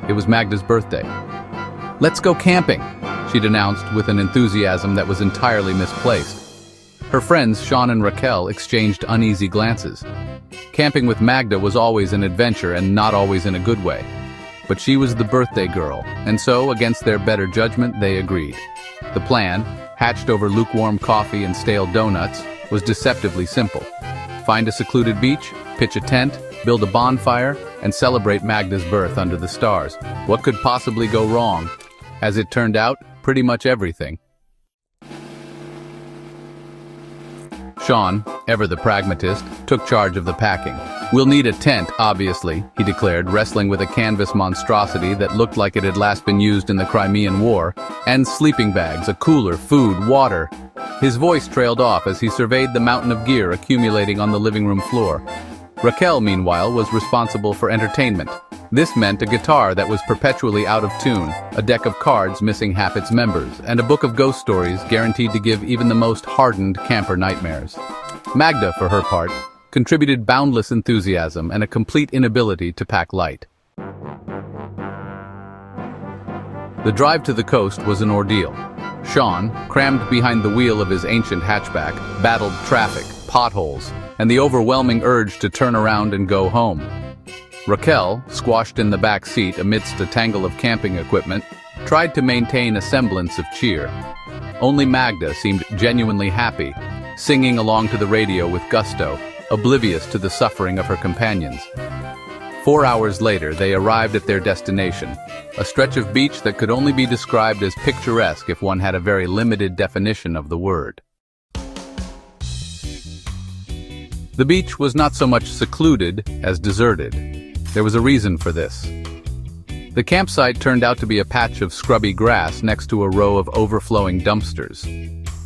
It was Magda's birthday. "Let's go camping," she'd announced with an enthusiasm that was entirely misplaced. Her friends, Sean and Raquel, exchanged uneasy glances. Camping with Magda was always an adventure and not always in a good way. But she was the birthday girl, and so, against their better judgment, they agreed. The plan, hatched over lukewarm coffee and stale donuts, was deceptively simple. Find a secluded beach, pitch a tent, build a bonfire, and celebrate Magda's birth under the stars. What could possibly go wrong? As it turned out, pretty much everything. Sean, ever the pragmatist, took charge of the packing. "We'll need a tent, obviously," he declared, wrestling with a canvas monstrosity that looked like it had last been used in the Crimean War, "and sleeping bags, a cooler, food, water." His voice trailed off as he surveyed the mountain of gear accumulating on the living room floor. Raquel, meanwhile, was responsible for entertainment. This meant a guitar that was perpetually out of tune, a deck of cards missing half its members, and a book of ghost stories guaranteed to give even the most hardened camper nightmares. Magda, for her part, contributed boundless enthusiasm and a complete inability to pack light. The drive to the coast was an ordeal. Sean, crammed behind the wheel of his ancient hatchback, battled traffic, potholes, and the overwhelming urge to turn around and go home. Raquel, squashed in the back seat amidst a tangle of camping equipment, tried to maintain a semblance of cheer. Only Magda seemed genuinely happy, singing along to the radio with gusto, oblivious to the suffering of her companions. 4 hours later, they arrived at their destination, a stretch of beach that could only be described as picturesque if one had a very limited definition of the word. The beach was not so much secluded as deserted. There was a reason for this. The campsite turned out to be a patch of scrubby grass next to a row of overflowing dumpsters.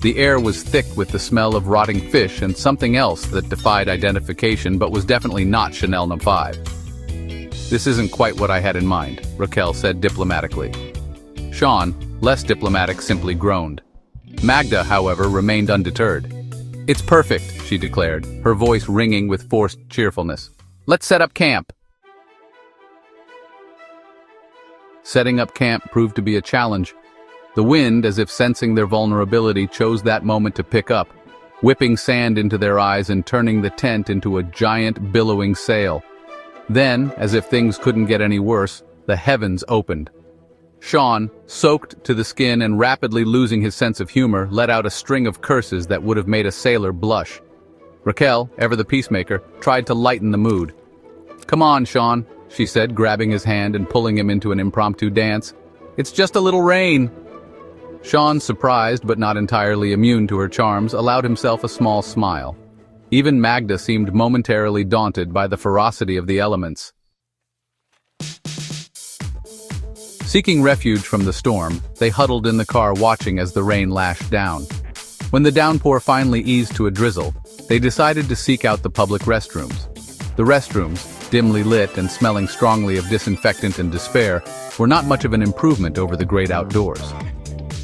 The air was thick with the smell of rotting fish and something else that defied identification but was definitely not Chanel No. 5. "This isn't quite what I had in mind," Raquel said diplomatically. Sean, less diplomatic, simply groaned. Magda, however, remained undeterred. "It's perfect," she declared, her voice ringing with forced cheerfulness. "Let's set up camp." Setting up camp proved to be a challenge. The wind, as if sensing their vulnerability, chose that moment to pick up, whipping sand into their eyes and turning the tent into a giant, billowing sail. Then, as if things couldn't get any worse, the heavens opened. Sean, soaked to the skin and rapidly losing his sense of humor, let out a string of curses that would have made a sailor blush. Raquel, ever the peacemaker, tried to lighten the mood. "Come on, Sean," she said, grabbing his hand and pulling him into an impromptu dance. "It's just a little rain." Sean, surprised but not entirely immune to her charms, allowed himself a small smile. Even Magda seemed momentarily daunted by the ferocity of the elements. Seeking refuge from the storm, they huddled in the car watching as the rain lashed down. When the downpour finally eased to a drizzle, they decided to seek out the public restrooms. The restrooms, dimly lit and smelling strongly of disinfectant and despair, were not much of an improvement over the great outdoors.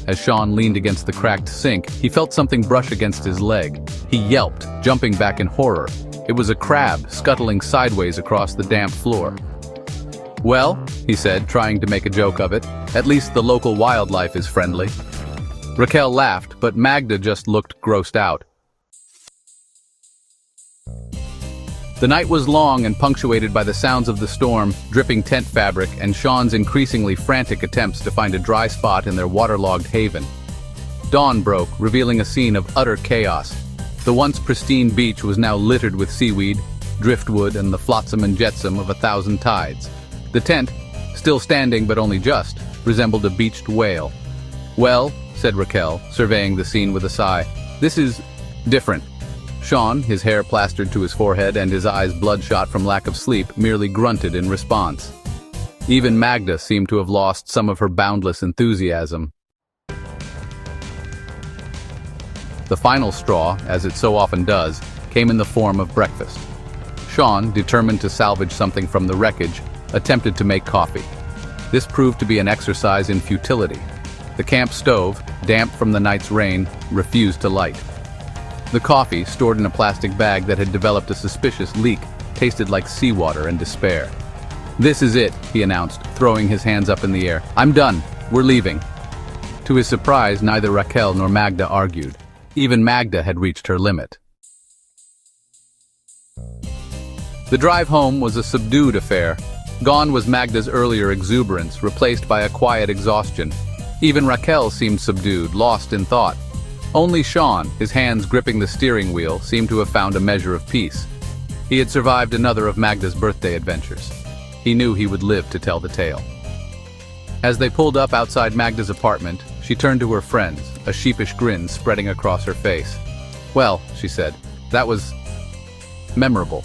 As Sean leaned against the cracked sink, he felt something brush against his leg. He yelped, jumping back in horror. It was a crab scuttling sideways across the damp floor. "Well," he said, trying to make a joke of it, "at least the local wildlife is friendly." Raquel laughed, but Magda just looked grossed out. The night was long and punctuated by the sounds of the storm, dripping tent fabric, and Sean's increasingly frantic attempts to find a dry spot in their waterlogged haven. Dawn broke, revealing a scene of utter chaos. The once pristine beach was now littered with seaweed, driftwood, and the flotsam and jetsam of 1,000 tides. The tent, still standing but only just, resembled a beached whale. "Well," said Raquel, surveying the scene with a sigh, "this is different." Sean, his hair plastered to his forehead and his eyes bloodshot from lack of sleep, merely grunted in response. Even Magda seemed to have lost some of her boundless enthusiasm. The final straw, as it so often does, came in the form of breakfast. Sean, determined to salvage something from the wreckage, attempted to make coffee. This proved to be an exercise in futility. The camp stove, damp from the night's rain, refused to light. The coffee, stored in a plastic bag that had developed a suspicious leak, tasted like seawater and despair. "This is it," he announced, throwing his hands up in the air. "I'm done. We're leaving." To his surprise, neither Raquel nor Magda argued. Even Magda had reached her limit. The drive home was a subdued affair. Gone was Magda's earlier exuberance, replaced by a quiet exhaustion. Even Raquel seemed subdued, lost in thought. Only Sean, his hands gripping the steering wheel, seemed to have found a measure of peace. He had survived another of Magda's birthday adventures. He knew he would live to tell the tale. As they pulled up outside Magda's apartment, she turned to her friends, a sheepish grin spreading across her face. "Well," she said, "that was memorable."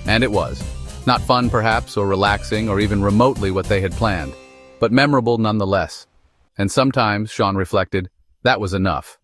And it was. Not fun, perhaps, or relaxing, or even remotely what they had planned, but memorable nonetheless. And sometimes, Sean reflected, that was enough.